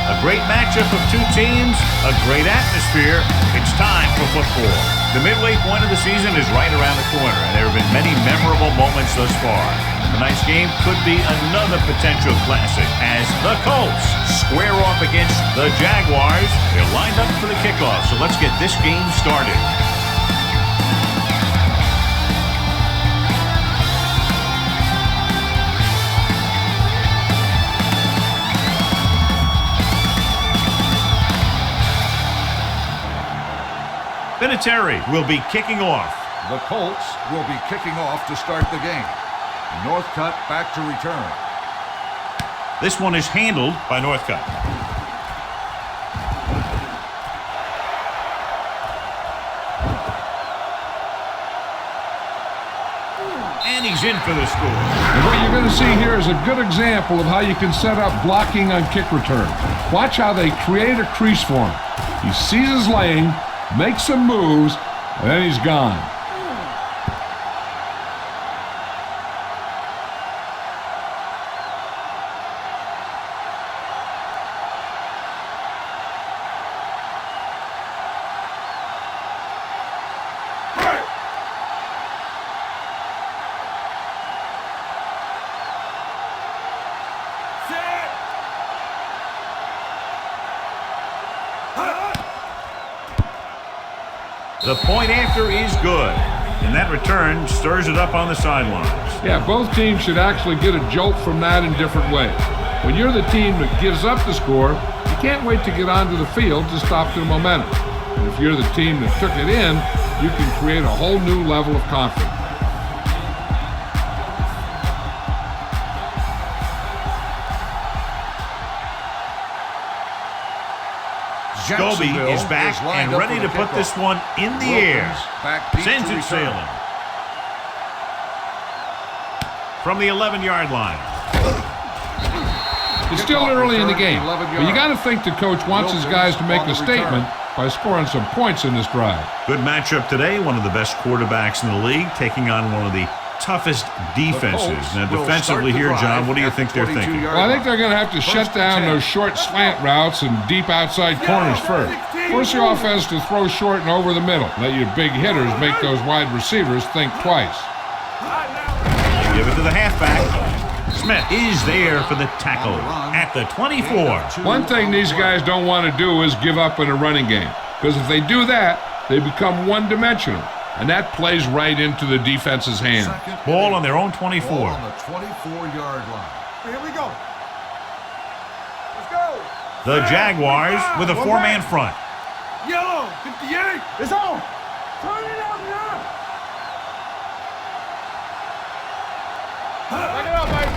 A great matchup of two teams, a great atmosphere. It's time for football. The midway point of the season is right around the corner, and there have been many memorable moments thus far. Tonight's game could be another potential classic as the Colts square off against the Jaguars. They're lined up for the kickoff, so let's get this game started. Vinatieri will be kicking off. The Colts will be kicking off to start the game. Northcutt back to return. This one is handled by Northcutt. And he's in for the score. And what you're going to see here is a good example of how you can set up blocking on kick return. Watch how they create a crease for him. He sees his lane, makes some moves, and then he's gone. The point after is good, and that return stirs it up on the sidelines. Yeah, both teams should actually get a jolt from that in different ways. When you're the team that gives up the score, you can't wait to get onto the field to stop their momentum. And if you're the team that took it in, you can create a whole new level of confidence. Scobie is back and ready to put this one in the air. Sends it sailing. From the 11-yard line. It's still early in the game, but you got to think the coach wants his guys to make a statement by scoring some points in this drive. Good matchup today. One of the best quarterbacks in the league taking on one of the toughest defenses. Now, defensively here, John, what do you think they're thinking? Well, I think they're going to have to shut down those short slant routes and deep outside corners first. Force your offense to throw short and over the middle. Let your big hitters make those wide receivers think twice. Give it to the halfback. Smith is there for the tackle at the 24. One thing these guys don't want to do is give up in a running game, because if they do that, they become one-dimensional. And that plays right into the defense's hand. Ball on their own 24. Ball on the 24-yard line. Here we go. Let's go. The Jaguars with a four-man front. Yellow, 58. It's on. Turn it up now. Back it up, baby.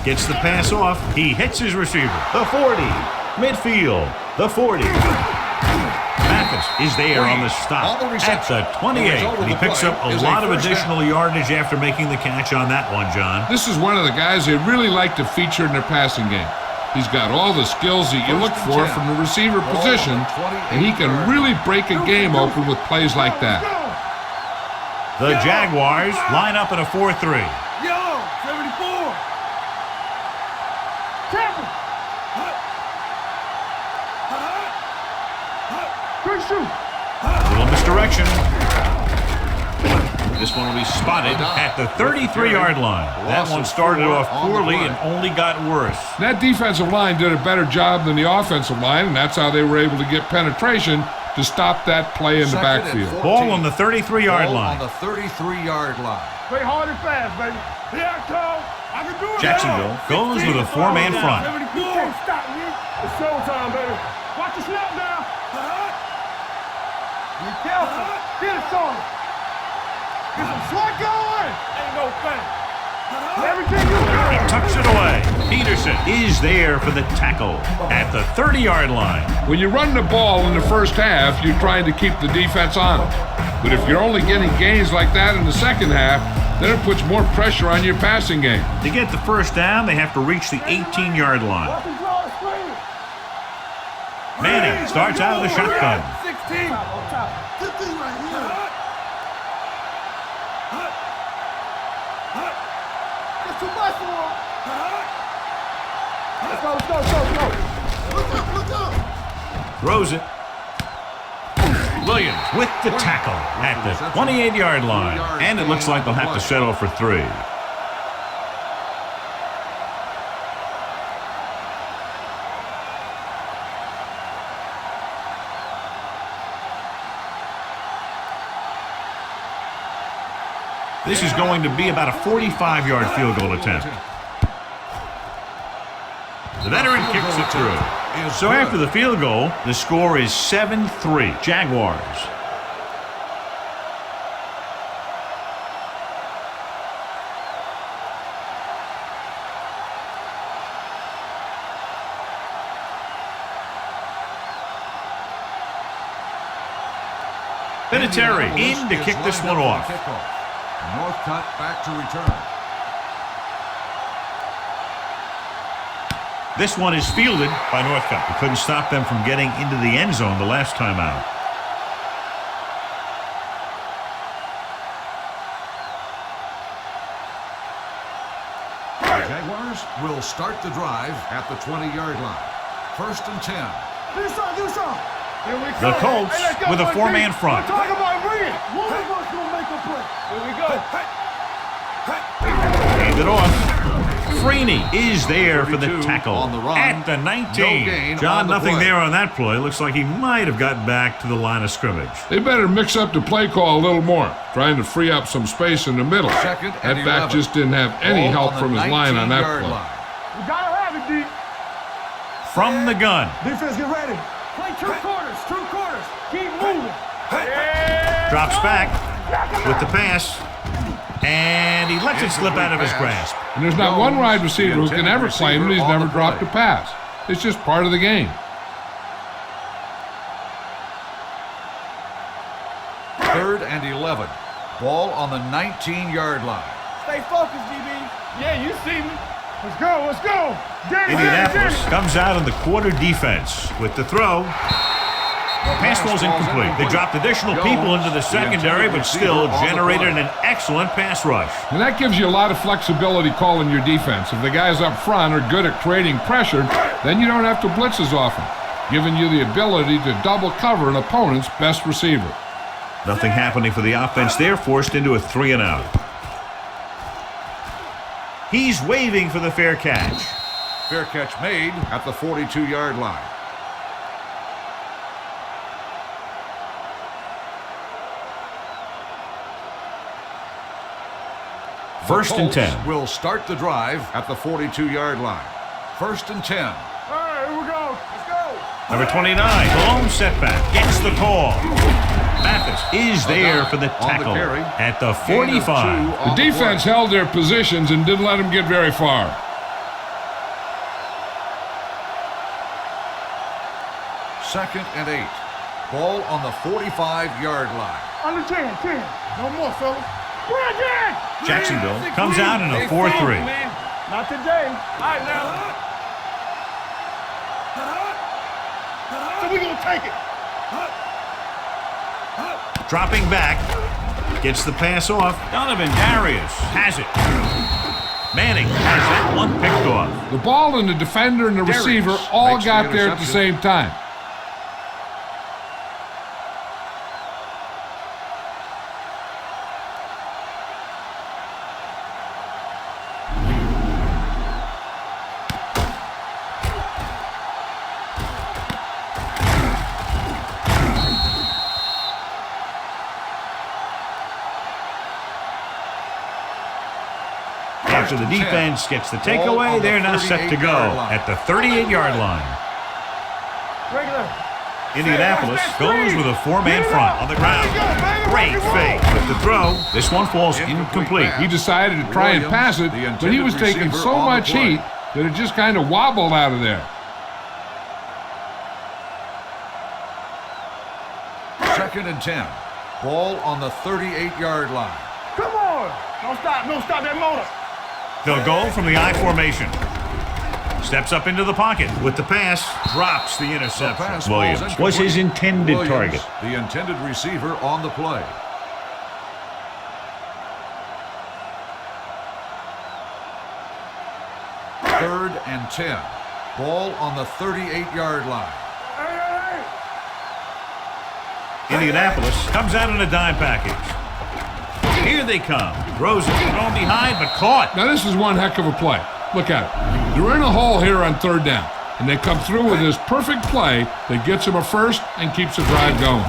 Gets the pass off. He hits his receiver. The 40. Midfield. The 40. Is there on the stop at the 28. And he picks up a lot of additional yardage after making the catch on that one, John. This is one of the guys they really like to feature in their passing game. He's got all the skills that you look for from the receiver position, and he can really break a game open with plays like that. The Jaguars line up in a 4-3. Yellow, 74. Tackle. Little misdirection. This one will be spotted at the 33-yard line. That one started off poorly and only got worse. That defensive line did a better job than the offensive line, and that's how they were able to get penetration to stop that play in the backfield. Ball on the 33-yard line. On the 33-yard line. Play hard and fast, baby. Here I come. I can do it. Jacksonville goes with a four-man front. You can't stop me. It's showtime, baby. Watch the snap now. Be careful. Get it started. Get some slack going. Ain't no thing. Everything you got. He tucks it away. Peterson is there for the tackle at the 30-yard line. When you run the ball in the first half, you're trying to keep the defense on it. But if you're only getting gains like that in the second half, then it puts more pressure on your passing game. To get the first down, they have to reach the 18-yard line. Manning starts out of the shotgun. 16. 15 right here. That's too much for him. Let's go. Look up. Throws it. Williams with the tackle at the 28-yard line. And it looks like they'll have to settle for 3. This is going to be about a 45-yard field goal attempt. The veteran kicks it through. So after the field goal, the score is 7-3, Jaguars. Vinatieri in to kick this one off. Northcutt back to return. This one is fielded by Northcutt, who couldn't stop them from getting into the end zone the last time out. The Jaguars will start the drive at the 20-yard line. 1st and 10. The Colts with a 4-man front. Talk about bringing. One of us will make a play. Here we go. Hand it off. Freeney is there for the tackle on the run. At the 19. No John, nothing play. there on that play. Looks like he might have gotten back to the line of scrimmage. They better mix up the play call a little more, trying to free up some space in the middle. Second and That back 11. just didn't have any Ball help on from the his line on that 19-yard play. line. We gotta have it, D. From the gun. Defense, get ready. Play 2 quarters. 2 quarters. Keep moving. Drops back with the pass. And he lets it slip out of his grasp. And there's not one wide receiver who can ever claim that he's never dropped a pass. It's just part of the game. 3rd and 11. Ball on the 19-yard line. Stay focused, DB. Yeah, you see me. Let's go. Let's go. Indianapolis comes out in the quarter defense with the throw. Pass ball's incomplete. They dropped additional people into the secondary, but still generated an excellent pass rush. And that gives you a lot of flexibility calling your defense. If the guys up front are good at creating pressure, then you don't have to blitz as often, giving you the ability to double cover an opponent's best receiver. Nothing happening for the offense there, forced into a 3-and-out. He's waving for the fair catch. Fair catch made at the 42-yard line. First and 10. Colts will start the drive at the 42-yard line. 1st and 10. All right, here we go. Let's go. Number 29, lone setback, gets the call. Mathis is there for the tackle at the 45. The defense held their positions and didn't let them get very far. Second and 8. Ball on the 45-yard line. Under 10. No more, fellas. Bridget! Jacksonville comes out in a 4-3. Not today. All right, now. So we're going to take it. Dropping back, gets the pass off. Donovan Darius has it. Manning has that one picked off. The ball and the defender and the receiver all makes the got there at the interception. same time. After the defense gets the takeaway, they're now set to go at the 38-yard line. Regular. Indianapolis goes with a 4-man front on the ground. Great fake with the throw. This one falls incomplete. He decided to try and pass it, but he was taking so much heat that it just kind of wobbled out of there. 2nd and 10. Ball on the 38-yard line. Come on. Don't stop that motor. They'll go from the I formation. Steps up into the pocket with the pass, drops the interception. Pass Williams ball's was his incomplete. intended Williams, target. the intended receiver on the play. Third and 10. Ball on the 38-yard line. Hey. Indianapolis comes out in a dime package. Here they come. Throws it, thrown behind, but caught. Now this is one heck of a play. Look at it. They're in a hole here on third down, and they come through with this perfect play that gets them a first and keeps the drive going.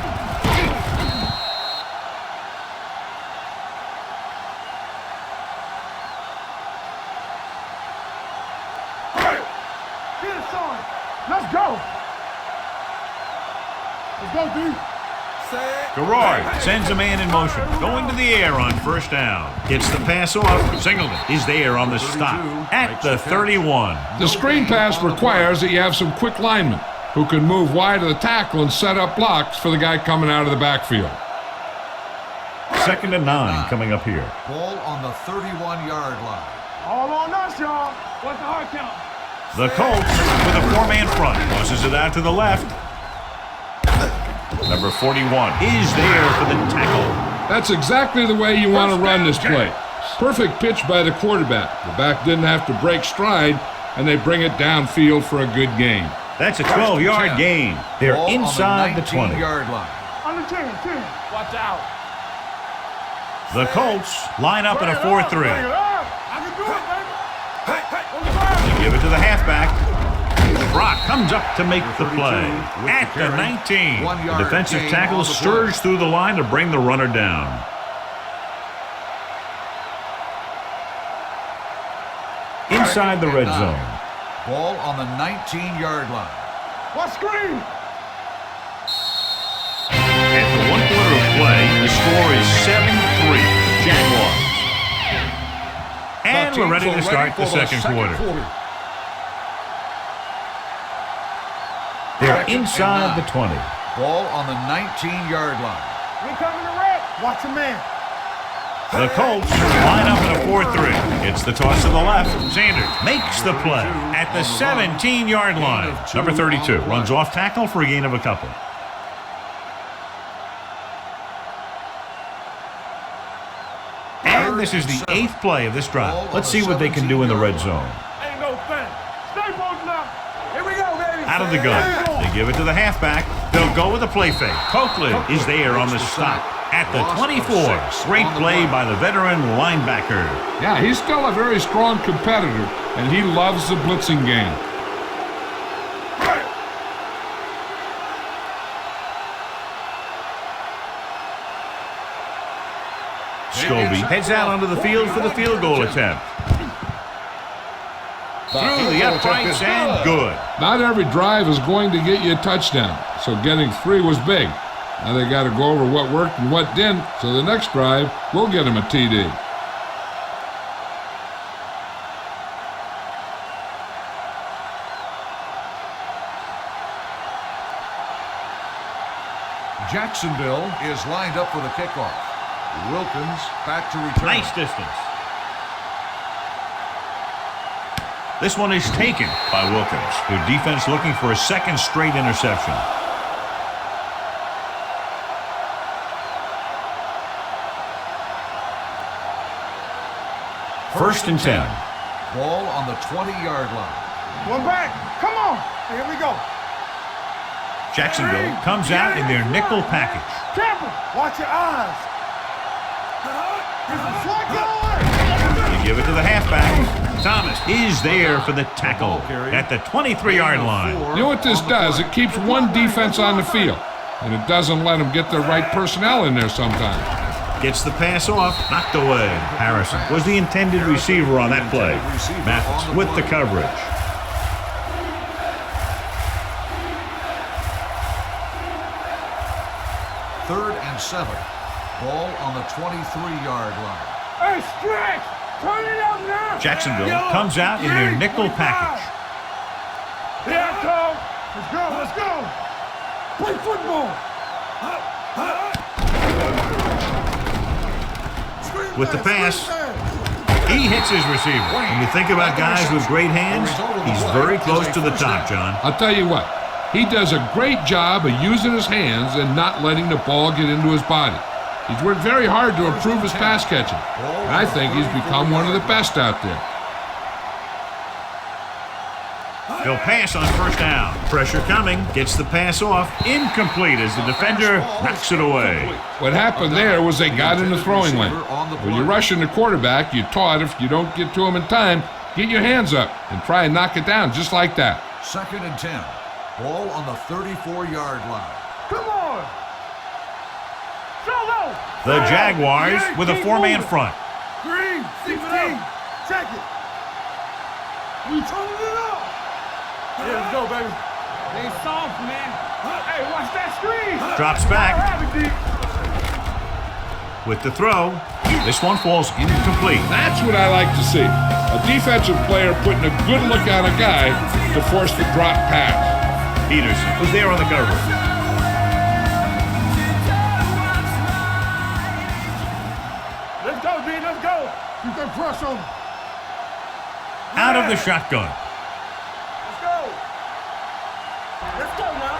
Get it, son. Let's go. Let's go, D. Gerard sends a man in motion, going to the air on first down. Gets the pass off. Singleton is there on the stop at the 31. The screen pass requires that you have some quick linemen who can move wide of the tackle and set up blocks for the guy coming out of the backfield. 2nd and 9 coming up here. Ball on the 31-yard line. All on us, y'all. What's the hard count? The Colts with a 4-man front. Tosses it out to the left. Number 41 is there for the tackle. That's exactly the way you want to run this play. Perfect pitch by the quarterback. The back didn't have to break stride, and they bring it downfield for a good gain. That's a 12-yard gain. They're Ball inside on the 20. 19-yard line. On the 10. Watch out. The Colts line up in a 4-3. I can do it, baby. They give it to the halfback. Brock comes up to make the play at the 19. The defensive tackle surged through the line to bring the runner down. Inside the red zone. Ball on the 19-yard line. What screen? At the 1 quarter of play, the score is 7-3. Jaguars. And we're ready to start the second quarter. They're inside the 20. Ball on the 19-yard line. We coming to red. Watch a man. The Colts line up in a 4-3. It's the toss to the left. Sanders makes the play at the 17-yard line. Number 32 runs off tackle for a gain of a couple. And this is the 8th play of this drive. Let's see what they can do in the red zone. Ain't no thing. Stay posted up. Here we go, baby. Out of the gun. They give it to the halfback. They'll go with a play fake. Copeland is there on the stop at the 24. Great play by the veteran linebacker. Yeah, he's still a very strong competitor, and he loves the blitzing game. Scobie heads out onto the field for the field goal attempt. Through the uprights and good. Not every drive is going to get you a touchdown, so getting 3 was big. Now they got to go over what worked and what didn't, so the next drive will get him a TD. Jacksonville is lined up for the kickoff. Wilkins back to return. Nice distance. This one is taken by Wilkins. Their defense looking for a second straight interception. First and 10. Ball on the 20-yard line. One back. Come on. Here we go. Jacksonville comes out in their nickel package. Camper, watch your eyes. Here's a flag going. They give it to the halfback. Thomas is there for the tackle at the 23-yard line. You know what this does? It keeps one defense on the field, and it doesn't let them get the right personnel in there sometimes. Gets the pass off, knocked away. Harrison was the intended receiver on that play. Mathis with the coverage. Third and 7. Ball on the 23-yard line. Hey, stretch. Turn it up now. Jacksonville comes out in their nickel package. Yeah, Tom. Let's go. Let's go. Play football. With the pass, he hits his receiver. When you think about guys with great hands, he's very close to the top, John. I'll tell you what, he does a great job of using his hands and not letting the ball get into his body. He's worked very hard to improve his pass catching, and I think he's become one of the best out there. He'll pass on first down. Pressure coming. Gets the pass off. Incomplete as the defender knocks it away. What happened there was they got in the throwing lane. When you're rushing the quarterback, you're taught if you don't get to him in time, get your hands up and try and knock it down just like that. 2nd and 10. Ball on the 34-yard line. Come on. Solo. The Jaguars with a 4-man front. Green, 16. Check it. We turning it up. Yeah, let's go, baby. They soft, man. Hey, watch that screen. Drops back. With the throw. This one falls incomplete. That's what I like to see. A defensive player putting a good look on a guy to force the drop pass. Peterson was there on the cover. Let's go, D. Let's go. You can crush him. Out of the shotgun. Let's go. Let's go now.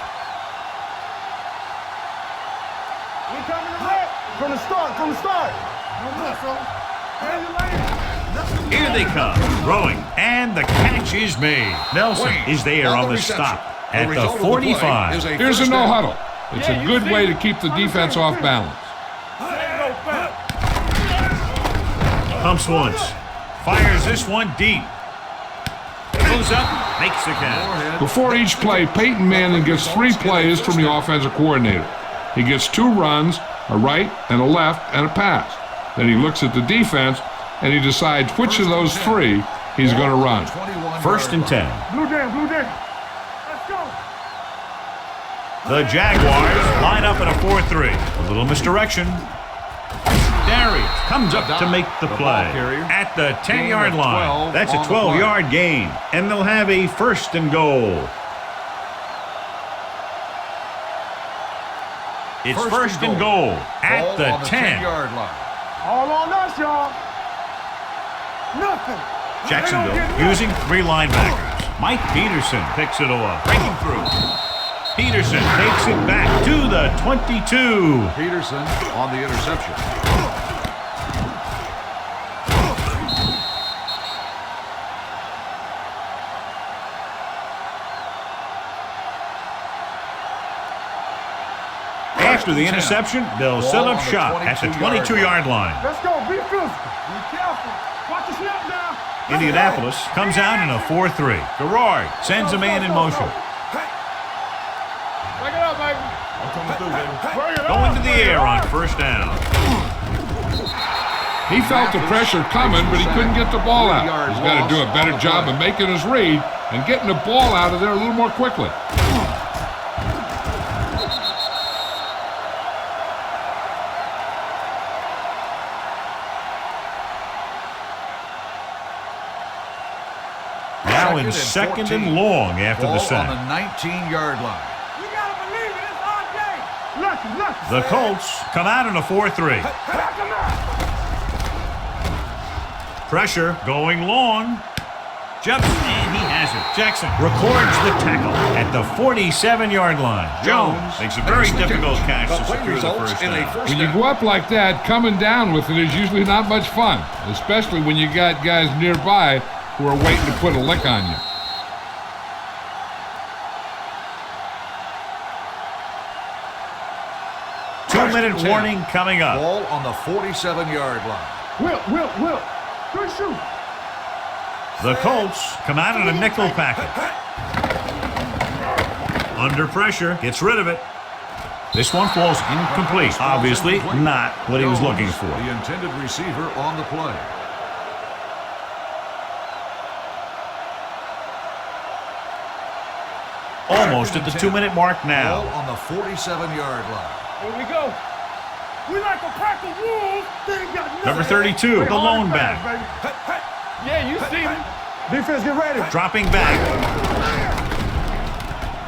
We coming to red. From the start. No more, fella. Here they come. Throwing. And the catch is made. Nelson is there on the stop at the 45. Here's a no huddle. It's a good way to keep the defense off balance. Pumps once. Fires this one deep. Goes up. Makes the catch. Before each play, Peyton Manning gets 3 plays from the offensive coordinator. He gets 2 runs, a right and a left, and a pass. Then he looks at the defense, and he decides which of those 3 he's going to run. 1st and 10. Blue day. Let's go. The Jaguars line up in a 4-3. A little misdirection. Darius comes up to make the play at the 10-yard line. That's a 12-yard gain, and they'll have a 1st and goal. It's 1st and goal at the 10-yard line. All on us, y'all. Nothing. Jacksonville using 3 linebackers. Mike Peterson picks it off, breaking through. Peterson takes it back to the 22. Peterson on the interception. After the interception, they'll set up shop at the 22-yard line. Let's go. Be physical. Be careful. Watch the snap now. Indianapolis comes out in a 4-3. Gerard sends a man in motion. Bring it up, baby. I'm coming through, baby. Going to the air on 1st down. He felt the pressure coming, but he couldn't get the ball out. He's got to do a better job of making his read and getting the ball out of there a little more quickly. Now in 2nd and long after the sack. On the 19-yard line. You gotta believe it. It's our day. Lucky. The Colts come out in a 4-3. Pressure going long. Jumps, and he has it. Jackson records the tackle at the 47-yard line. Jones makes a very difficult catch to secure the 1st down. When you go up like that, coming down with it is usually not much fun, especially when you got guys nearby who are waiting to put a lick on you. Two-minute warning coming up. Ball on the 47-yard line. Will. Good shoot. The Colts come out in a nickel packet. Under pressure, gets rid of it. This one falls incomplete. Obviously not what he was looking for. The intended receiver on the play. Almost at the 2-minute mark now. Ball on the 47-yard line. Here we go. We like a pack of wolves. They ain't got nothing. Number 32, the lone back. Yeah, you see me. Defense, get ready. Dropping back.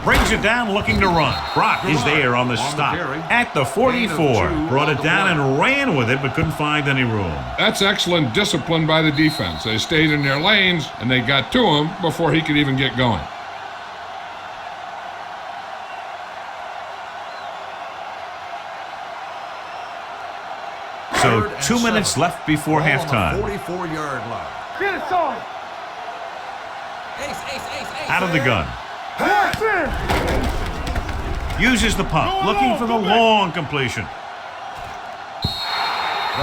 Brings it down, looking to run. Brock is there on the stop at the 44. Brought it down and ran with it, but couldn't find any room. That's excellent discipline by the defense. They stayed in their lanes, and they got to him before he could even get going. So 2 minutes left before halftime. 44-yard line. Get it, son. Out of the gun. Uses the pump, looking for the long completion.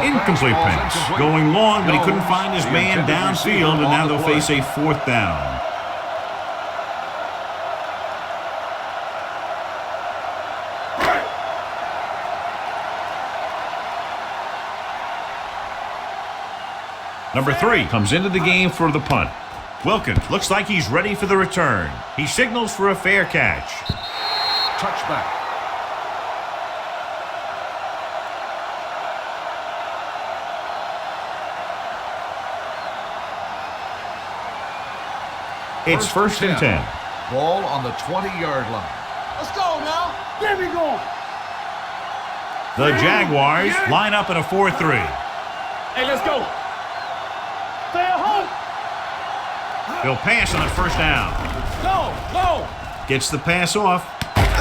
Incomplete pass. Going long, but he couldn't find his man downfield, and now they'll face a 4th down. Number 3 comes into the game for the punt. Wilkins looks like he's ready for the return. He signals for a fair catch. Touchback. It's first and 10. Ball on the 20-yard line. Let's go now. There we go. The Jaguars line up in a 4-3. Hey, let's go. Stay at home. He'll pass on a first down. No. Gets the pass off.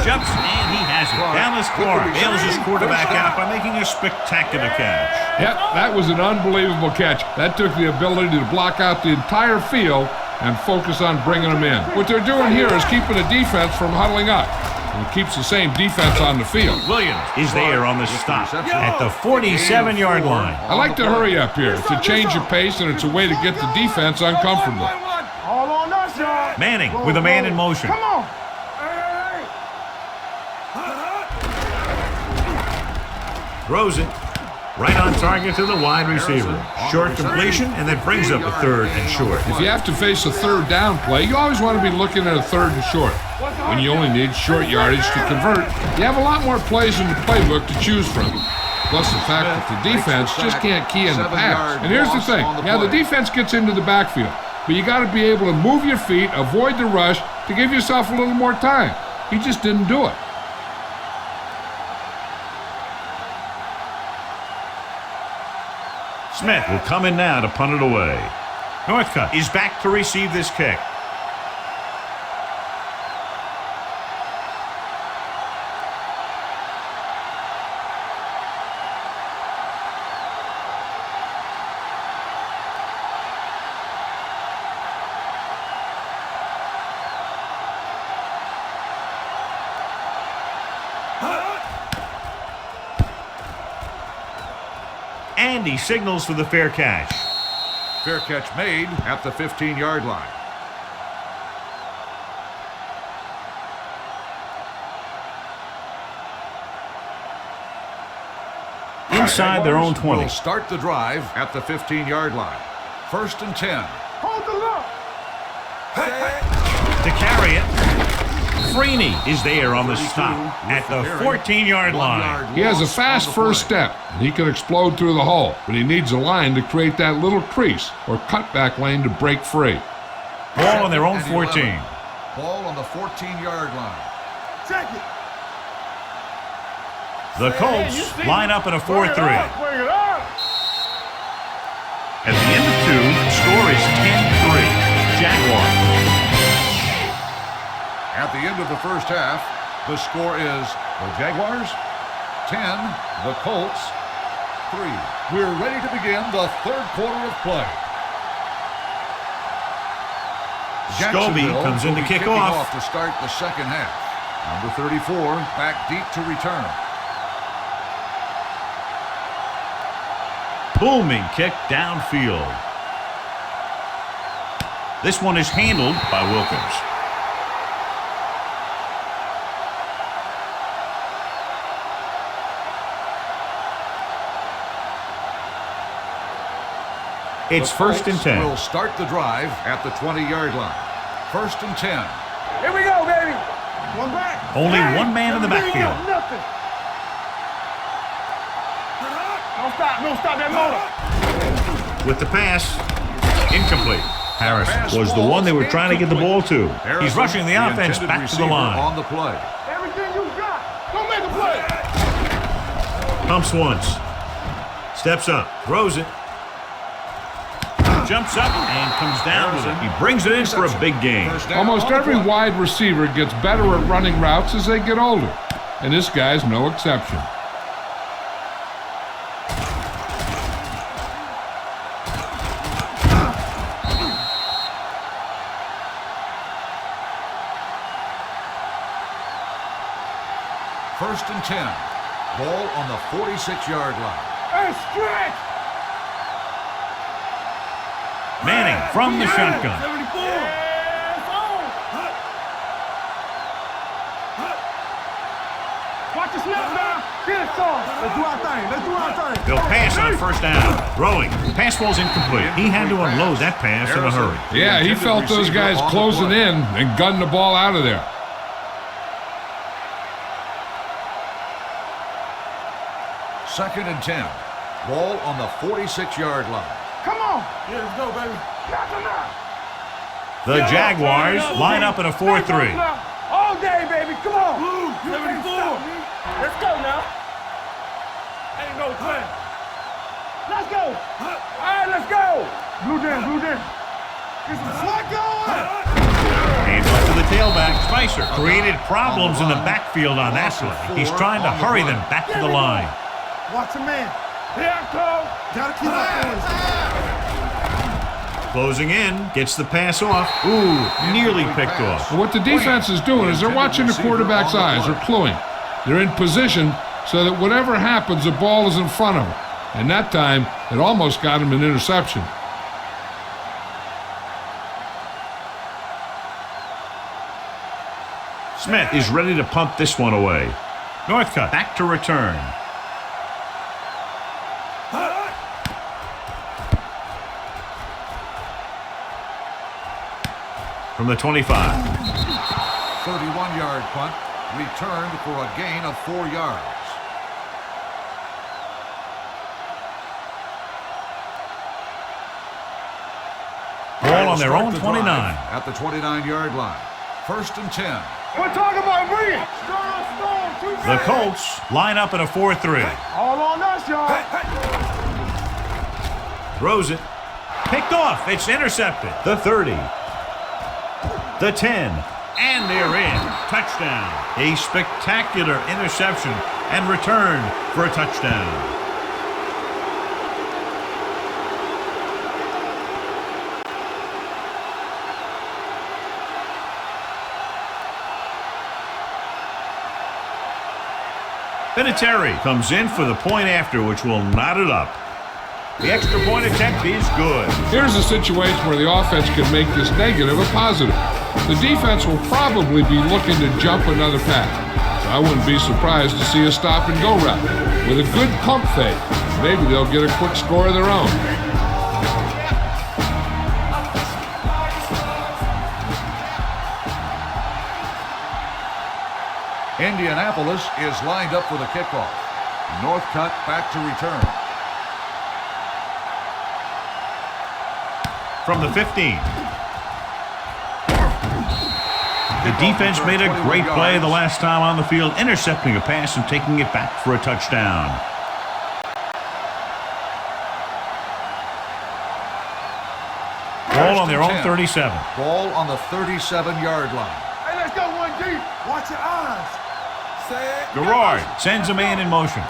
Jumps, and he has it. Down the score. Bails his quarterback out by making a spectacular catch. Yep, that was an unbelievable catch. That took the ability to block out the entire field and focus on bringing them in. What they're doing here is keeping the defense from huddling up. And it keeps the same defense on the field. Williams is there on the stop at the 47-yard line. I like to hurry up here. It's a change of pace, and it's a way to get the defense uncomfortable. All on us, y'all. Manning with a man in motion. Come on. Throws it. Right on target to the wide receiver. Short completion, and that brings up a 3rd and short. If you have to face a 3rd down play, you always want to be looking at a 3rd and short. When you only need short yardage to convert, you have a lot more plays in the playbook to choose from. Plus the fact that the defense just can't key in the pass. And here's the thing. Yeah, the defense gets into the backfield, but you got to be able to move your feet, avoid the rush, to give yourself a little more time. He just didn't do it. Smith will come in now to punt it away. Northcutt is back to receive this kick. And he signals for the fair catch. Fair catch made at the 15-yard line. Inside their own 20. Will start the drive at the 15-yard line. First and 10. Hold the look. To carry it. Freeney is there on the stop at the 14-yard line. He has a fast first step, and he can explode through the hole, but he needs a line to create that little crease or cutback lane to break free. Ball on their own 14. Ball on the 14-yard line. Check it. The Colts line up in a 4-3. Bring it up. At the end of 2, the score is 10-3. Jaguars. At the end of the first half, the score is the Jaguars 10, the Colts 3. We're ready to begin the 3rd quarter of play. Scobie comes in to kick off. To start the second half. Number 34 back deep to return. Booming kick downfield. This one is handled by Wilkins. It's first and 10. We'll start the drive at the 20-yard line. First and 10. Here we go, baby. One back. Only one man in the backfield. Nothing. Don't stop that motor. With the pass, incomplete. Harris was the one they were trying to get the ball to. He's rushing the offense back to the line. On the play. Everything you got. Don't make a play. Pumps once. Steps up. Throws it. Jumps up and comes down with it. He brings it in for a big gain. Almost every wide receiver gets better at running routes as they get older, and this guy's no exception. First and 10. Ball on the 46-yard line. Hey, stretch! Manning from the shotgun. 74. Yes, on. Watch the snap now. Get it, son. Let's do our thing. Let's do our thing. They'll pass on first down. Throwing. Pass ball's incomplete. He had to unload that pass in a hurry. Yeah, he felt those guys closing in and gunned the ball out of there. Second and 10. Ball on the 46-yard line. Come on. Yeah, let's go, baby. The Jaguars line up in a 4-3. All day, baby. Come on. Blue, 74. Let's go now. Ain't no plan. Let's go. All right, let's go. Blue down, blue down. Get some slack going. Hands off to the tailback. Spicer created problems in the backfield on that play. He's trying to hurry them back to the line. Watch a man. Here I come. Gotta keep my points. Closing in, gets the pass off. Ooh, nearly picked off. What the defense is doing is they're watching the quarterback's eyes. They're cluing. They're in position so that whatever happens, the ball is in front of them. And that time, it almost got him an interception. Smith is ready to punt this one away. Northcutt back to return. From the 25. 31-yard punt, returned for a gain of 4 yards. Ball on their own 29. At the 29-yard line. First and 10. We're talking about bringing. The Colts line up in a 4-3. All on us, y'all. Throws it. Picked off. It's intercepted. The 30. The 10. And they're in. Touchdown. A spectacular interception and return for a touchdown. Vinatieri comes in for the point after, which will knot it up. The extra point attempt is good. Here's a situation where the offense can make this negative a positive. The defense will probably be looking to jump another pass. So I wouldn't be surprised to see a stop-and-go route. With a good pump fake, maybe they'll get a quick score of their own. Indianapolis is lined up for the kickoff. Northcutt back to return. From the 15. The defense made a great play the last time on the field, intercepting a pass and taking it back for a touchdown. Ball on their own 37. Ball on the 37-yard line. Hey, let's go one deep. Watch your eyes. Gerard sends a man in motion.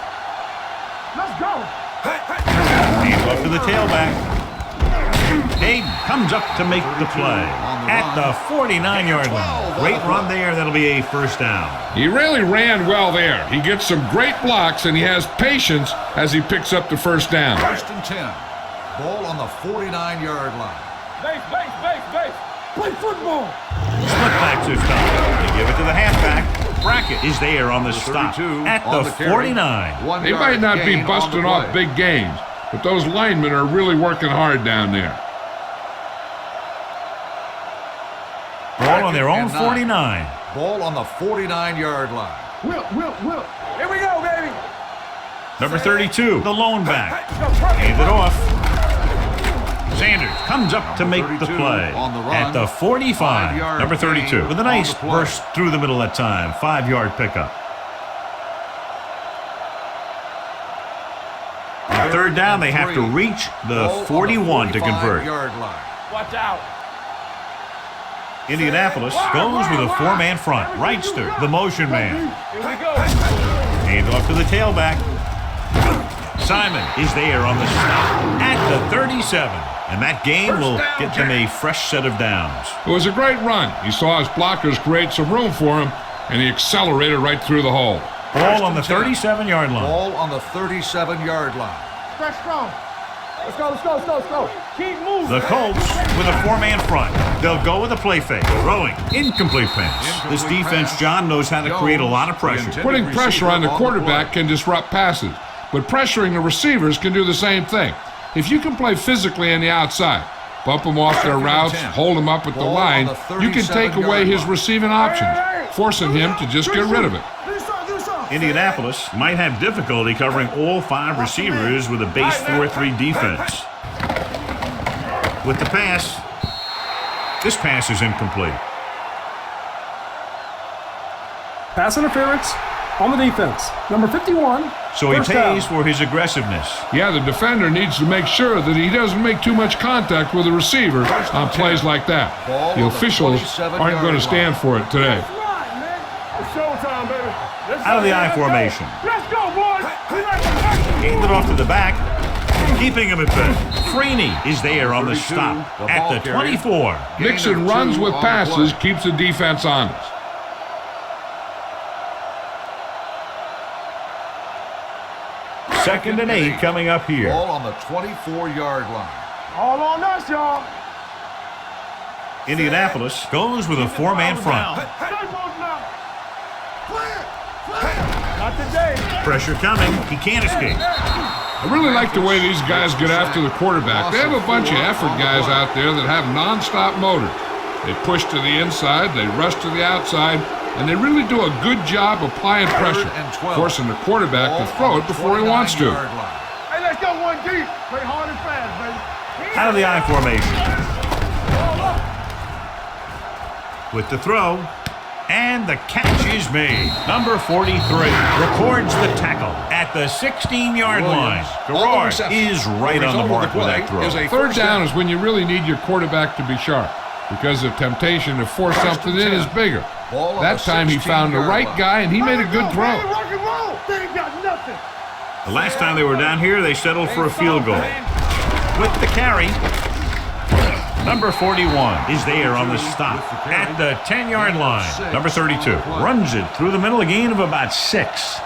Let's go. Hands off to the tailback. Hayden comes up to make the play at the 49-yard line. Great run there. That'll be a first down. He really ran well there. He gets some great blocks, and he has patience as he picks up the first down. First and 10. Ball on the 49-yard line. Base. Play football. Split backs this time. They give it to the halfback. Brackett is there on the stop at the 49. They might not be busting off big games, but those linemen are really working hard down there. Ball on their own 49. Ball on the 49-yard line. Will. Here we go, baby. Number 32, the lone back. Hand it off. Sanders comes up to make the play at the 45. Number 32 with a nice burst through the middle that time. 5-yard pickup. On third down, they have to reach the 41 to convert. Watch out. Indianapolis goes with a 4-man front. Wrightster, the motion man. Here we go. Hand off to the tailback. Simon is there on the stop at the 37. And that gain will get them a fresh set of downs. It was a great run. He saw his blockers create some room for him, and he accelerated right through the hole. Ball on the 37-yard line. Ball on the 37-yard line. Stretch strong. Let's go, let's go, let's go, let's go. Keep moving. The Colts with a four-man front. They'll go with a play fake. Throwing. Incomplete pass. This defense, John, knows how to create a lot of pressure. Putting pressure on the quarterback can disrupt passes, but pressuring the receivers can do the same thing. If you can play physically on the outside, bump them off their routes, hold them up at the line, you can take away his receiving options, forcing him to just get rid of it. Indianapolis might have difficulty covering all 5 receivers with a base 4-3 defense. With the pass, this pass is incomplete. Pass interference on the defense. Number 51. So he pays for his aggressiveness. Yeah, the defender needs to make sure that he doesn't make too much contact with the receiver on plays like that. The officials aren't going to stand for it today. It's showtime, baby. Out of the I formation. Let's go, boys. Gained it off to the back, keeping him at bay. Freeney is there on the stop at the 24. Mixing runs with passes keeps the defense honest. Second and 8 coming up here. Ball on the 24-yard line. All on us, y'all. Indianapolis goes with a 4-man front. Not today. Pressure coming. He can't escape. I really like the way these guys get after the quarterback. They have a bunch of effort guys out there that have non-stop motors. They push to the inside, they rush to the outside, and they really do a good job applying pressure, forcing the quarterback to throw it before he wants to. Hey, let's go one deep. Play hard and fast, baby. Out of the I formation. With the throw, and the catch is made. Number 43 records the tackle at the 16-yard line. Gerard is right on the mark with that throw. Third down is when you really need your quarterback to be sharp, because the temptation to force something in is bigger. That time he found the right guy, and he made a good throw. They ain't got nothing. The last time they were down here, they settled for a field goal. With the carry, number 41 is there on the stop at the 10-yard line. Number 32 runs it through the middle, a gain of about 6.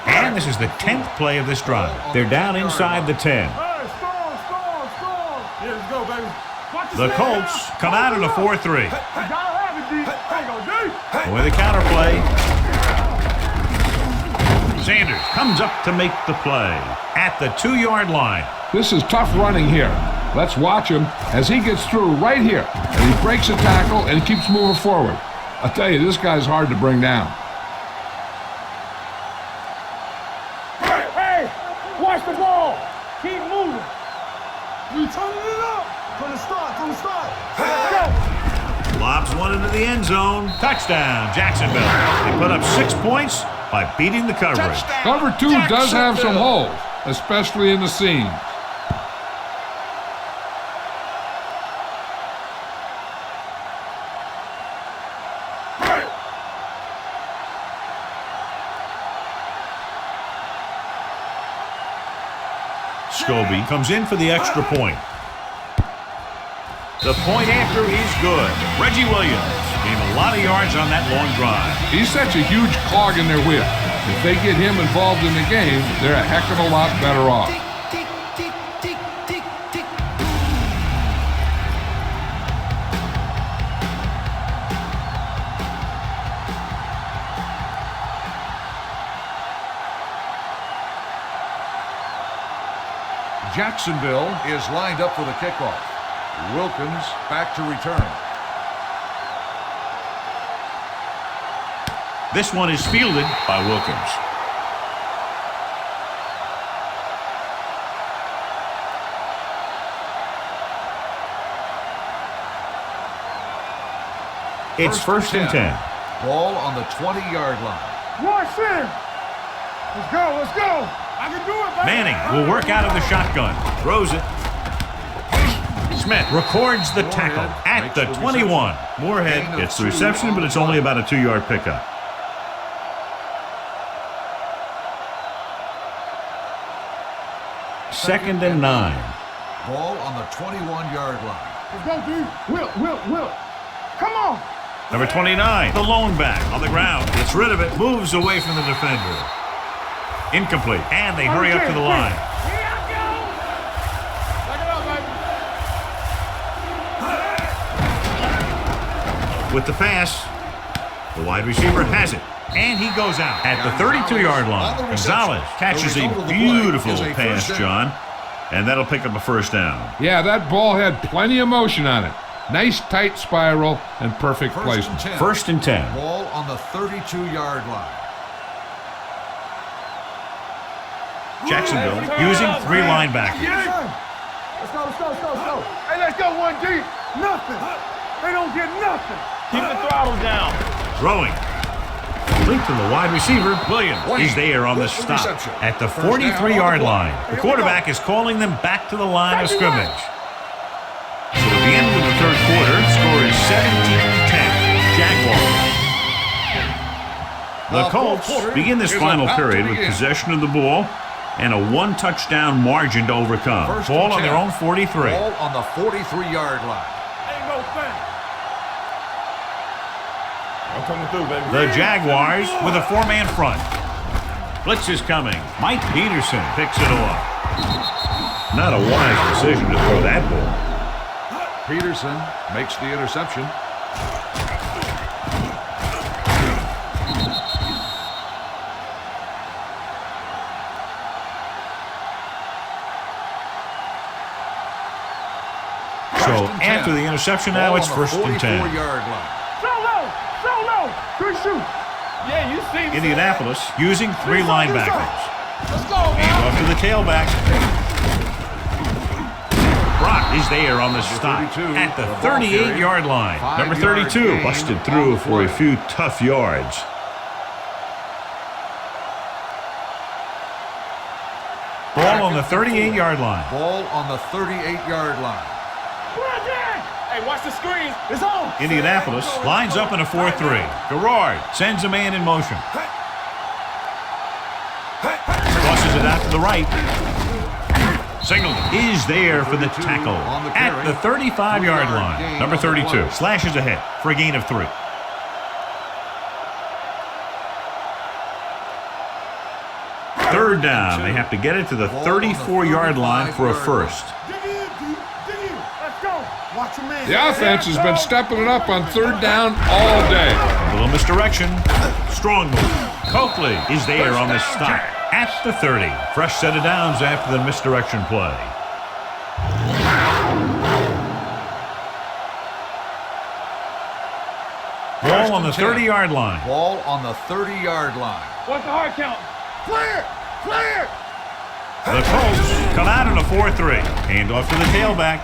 And this is the 10th play of this drive. They're down inside the 10. The Colts come out in a 4-3. With a counterplay. Sanders comes up to make the play at the 2-yard line. This is tough running here. Let's watch him as he gets through right here. And he breaks a tackle and keeps moving forward. I'll tell you, this guy's hard to bring down. Hey, watch the ball. Keep moving. You turning it up. From the start. Let's go. Lobs one into the end zone. Touchdown, Jacksonville. They put up 6 points by beating the coverage. Cover 2 does have some holes, especially in the seams. Scobie comes in for the extra point. The point after is good. Reggie Williams gained a lot of yards on that long drive. He's such a huge cog in their wheel. If they get him involved in the game, they're a heck of a lot better off. Jacksonville is lined up for the kickoff. Wilkins back to return. This one is fielded by Wilkins. It's first and 10. Ball on the 20-yard line. Watch in. Let's go. I can do it, baby. Manning will work out of the shotgun. Throws it. Smith records the tackle at the 21. Moorhead gets the reception, but it's only about a 2-yard pickup. Second and 9. Ball on the 21-yard line. Let's go, dude. Will. Come on. Number 29, the lone back on the ground. Gets rid of it, moves away from the defender. Incomplete, and they hurry up to the line. With the pass, the wide receiver has it, and he goes out at the 32-yard line. Gonzalez catches a beautiful pass, John, and that'll pick up a first down. Yeah, that ball had plenty of motion on it. Nice tight spiral and perfect placement. First and 10. Ball on the 32-yard line. Jacksonville using 3 linebackers. Let's go. Hey, let's go 1D. Nothing. They don't get nothing. Keep the throttle down. Throwing. Complete to the wide receiver. Williams is there on the stop at the 43-yard line. The quarterback is calling them back to the line of scrimmage. So at the end of the third quarter, the score is 17-10. Jaguars. The Colts begin this final period with possession of the ball and a 1-touchdown margin to overcome. Ball on their own 43. Ball on the 43-yard line. Ain't no thing. I'm coming through, baby. The Jaguars with a 4-man front. Blitz is coming. Mike Peterson picks it off. Not a wise decision to throw that ball. Peterson makes the interception. So after the interception now, it's first and 10. 44-yard line. Solo. Good shoot. Yeah, you see. Indianapolis using 3 linebackers. Let's go, Hand off to the tailback. Brock is there on the stop at the 38-yard line. Number 32 busted through for a few tough yards. Ball on the 38-yard line. Ball on the 38-yard line. Hey, watch the screen. It's on. Indianapolis lines up in a 4-3. Garrard sends a man in motion. Tosses it out to the right. Singleton is there for the tackle at the 35-yard line. Number 32 slashes ahead for a gain of 3. Third down. They have to get it to the 34-yard line for a first. Let's go. Watch your man. The offense has been stepping it up on third down all day. A little misdirection. Strong move. Coakley is there on the stop at the 30. Fresh set of downs after the misdirection play. Ball on the 30-yard line. Ball on the 30-yard line. What's the hard count? Clear. The Colts come out in a 4-3. Hand off to the tailback.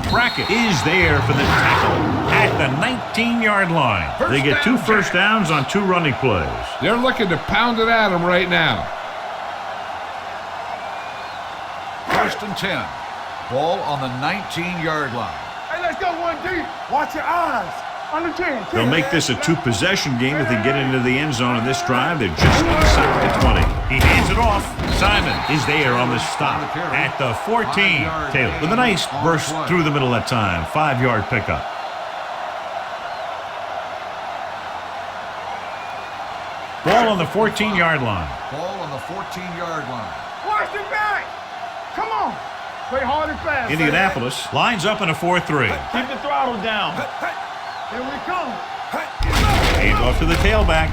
Brackett is there for the tackle at the 19-yard line. They get 2 first downs on 2 running plays. They're looking to pound it at him right now. First and 10. Ball on the 19-yard line. Hey, let's go 1D. Watch your eyes. On the 10. They'll make this a 2-possession game if they get into the end zone in this drive. They're just inside the 20. He hands it off. Simon is there on the stop at the 14. Taylor with a nice burst through the middle that time. 5-yard pickup. Ball on the 14-yard line. Ball on the 14-yard line. Watch the back. Come on. Play hard and fast. Indianapolis lines up in a 4-3. Keep the throttle down. Here we come. Hand off to the tailback.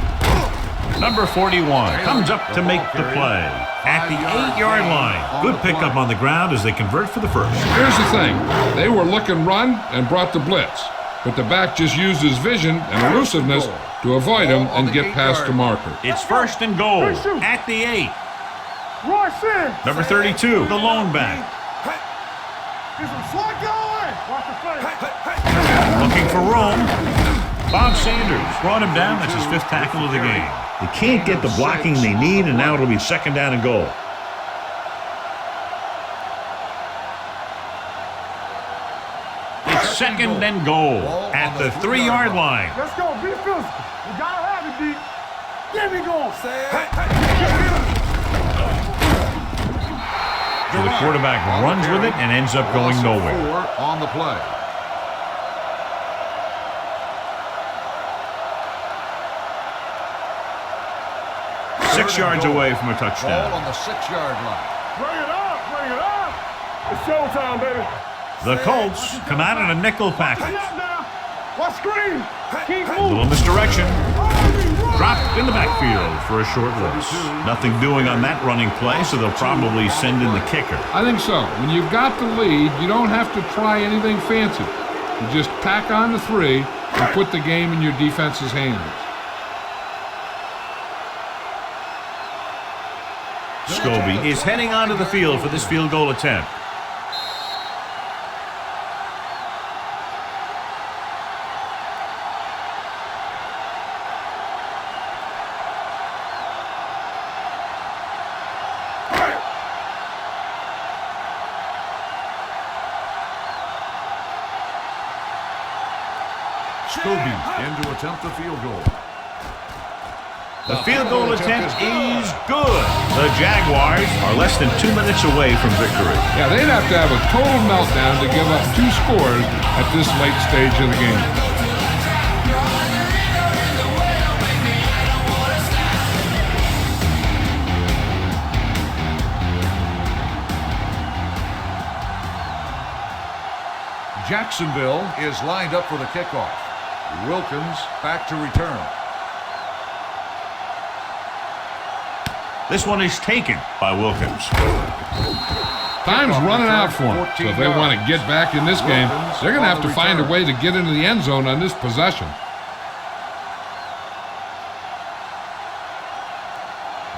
Number 41 comes up to make the play at the 8-yard line. Good pickup on the ground as they convert for the first. Here's the thing. They were looking run and brought the blitz. But the back just used his vision and elusiveness to avoid him and get past the marker. It's first and goal at the 8. Rush in. Number 32, the lone back. Get some slot going. Watch the play. Looking for room. Bob Sanders brought him down. That's his 5th tackle of the game. They can't get the blocking they need, and now it'll be second down and goal. It's second and goal at the 3-yard line. Let's go. Be physical. You gotta have it, D. Get me going. So the quarterback runs with it and ends up going nowhere. 4 on the play. 6 yards away from a Ball touchdown. on the 6-yard line. Bring it up, bring it up. It's showtime, baby. The Colts come out in a nickel package. Hurry up now. What screen? Keep A moving. little misdirection. Dropped in the backfield for a short loss. Nothing doing on that running play, so they'll probably send in the kicker. I think so. When you've got the lead, you don't have to try anything fancy. You just tack on the 3 and put the game in your defense's hands. Scobie is heading onto the field for this field goal attempt. Scobie in to attempt the field goal. The field goal attempt is good. The Jaguars are less than 2 minutes away from victory. Yeah, they'd have to have a total meltdown to give up 2 scores at this late stage of the game. Jacksonville is lined up for the kickoff. Wilkins back to return. This one is taken by Wilkins. Time's running out for them. So if they want to get back in this game, they're going to have to find a way to get into the end zone on this possession.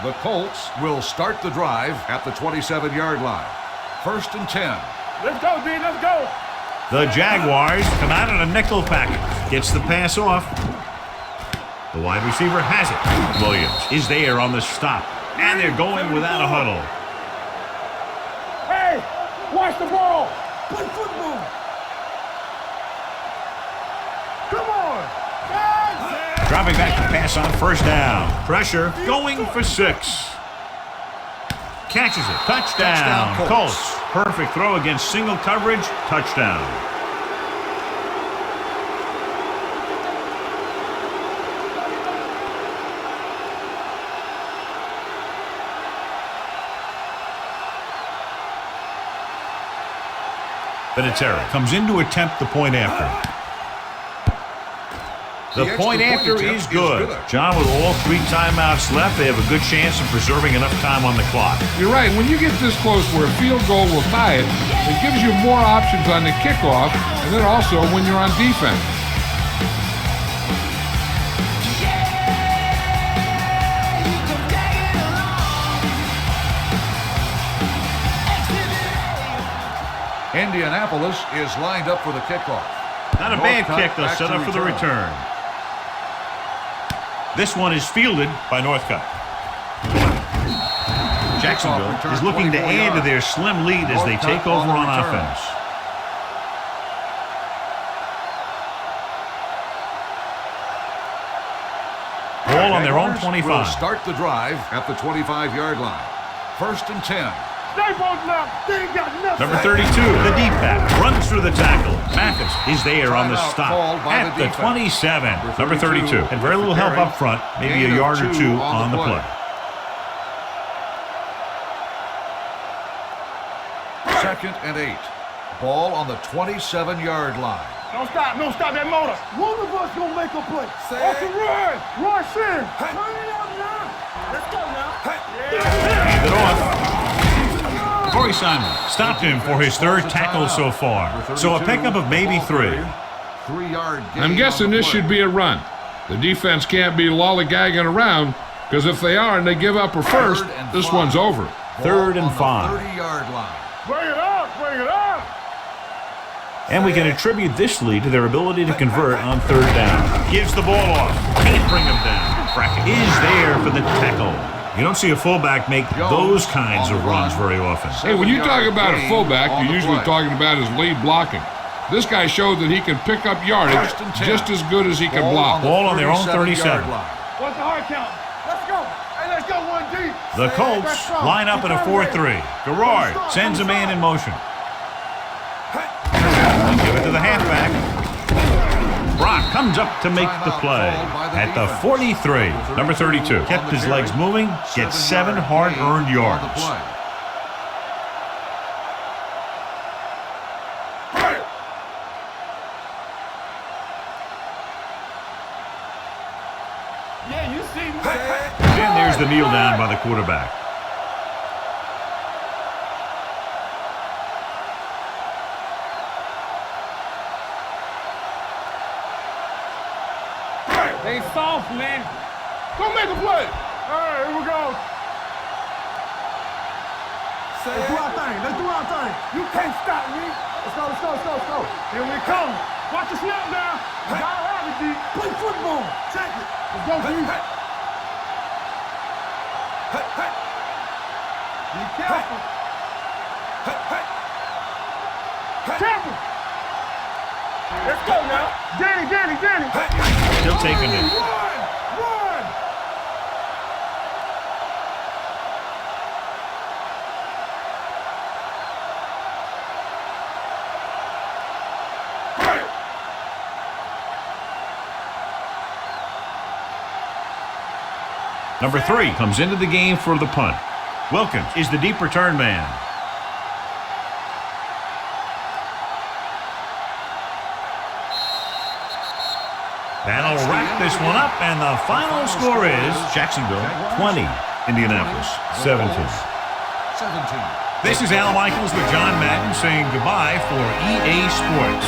The Colts will start the drive at the 27-yard line. 1st and 10. Let's go, D. Let's go. The Jaguars come out in a nickel package. Gets the pass off. The wide receiver has it. Williams is there on the stop. And they're going without a huddle. Hey, watch the ball. Play football. Come on. Dropping back to pass on 1st down. Pressure going for 6. Catches it. Touchdown. Touchdown, Colts. Colts. Perfect throw against single coverage. Touchdown. Vinatieri comes in to attempt the point after. The point after is good. John, with all 3 timeouts left, they have a good chance of preserving enough time on the clock. You're right. When you get this close where a field goal will tie it, it gives you more options on the kickoff and then also when you're on defense. Indianapolis is lined up for the kickoff. Not a bad Northcutt kick, they'll back set to up for the return. This one is fielded by Northcutt. Jacksonville is looking to add to their slim lead as they take over on offense. Ball on their own 25. Will start the drive at the 25-yard line. 1st and 10. Stay both now. They ain't got nothing. Number 32, the deep back, runs through the tackle. Mathis is there on the stop at the 27. Number 32 had very little help up front, maybe a yard or 2 on the play. 2nd and 8. Ball on the 27-yard line. Don't stop that motor. One of us gonna make a play. Off the run. Rush in. Turn it up now. Let's go now. Hand it off. Corey Simon stopped him for his 3rd tackle so far. So a pickup of maybe 3. 3-yard gain. I'm guessing this should be a run. The defense can't be lollygagging around because if they are and they give up a first, this one's over. 3rd and 5. 30-yard line. Bring it up. Bring it up. And we can attribute this lead to their ability to convert on 3rd down. Gives the ball off. Can't bring him down. Brackett is there for the tackle. You don't see a fullback make those kinds of runs very often. Hey, when you talk about a fullback, you're usually talking about his lead blocking. This guy showed that he can pick up yardage just as good as he can block. Ball on their own 37. What's the hard count? Let's go. Hey, let's go 1D. The Colts line up in a 4-3. Garrard sends a man in motion. Give it to the halfback. Brock comes up to make the play at the 43. Number 32 kept his legs moving, gets 7 hard-earned yards. Yeah, you see me. And there's the kneel down by the quarterback. They soft, man. Go make a play. All right, here we go. Let's do our thing. Let's do our thing. You can't stop me. Let's go, let's go, let's go, let's go. Here we come. Watch the snap now. You gotta have it, D. Play football. Check it. Let's go, D. Be careful. Careful. Let's go now. Danny. Still taking it. Run. Number 3 comes into the game for the punt. Wilkins is the deep return man. That'll wrap this one up, and the final score is Jacksonville 20, Indianapolis 17. This is Al Michaels with John Madden saying goodbye for EA Sports.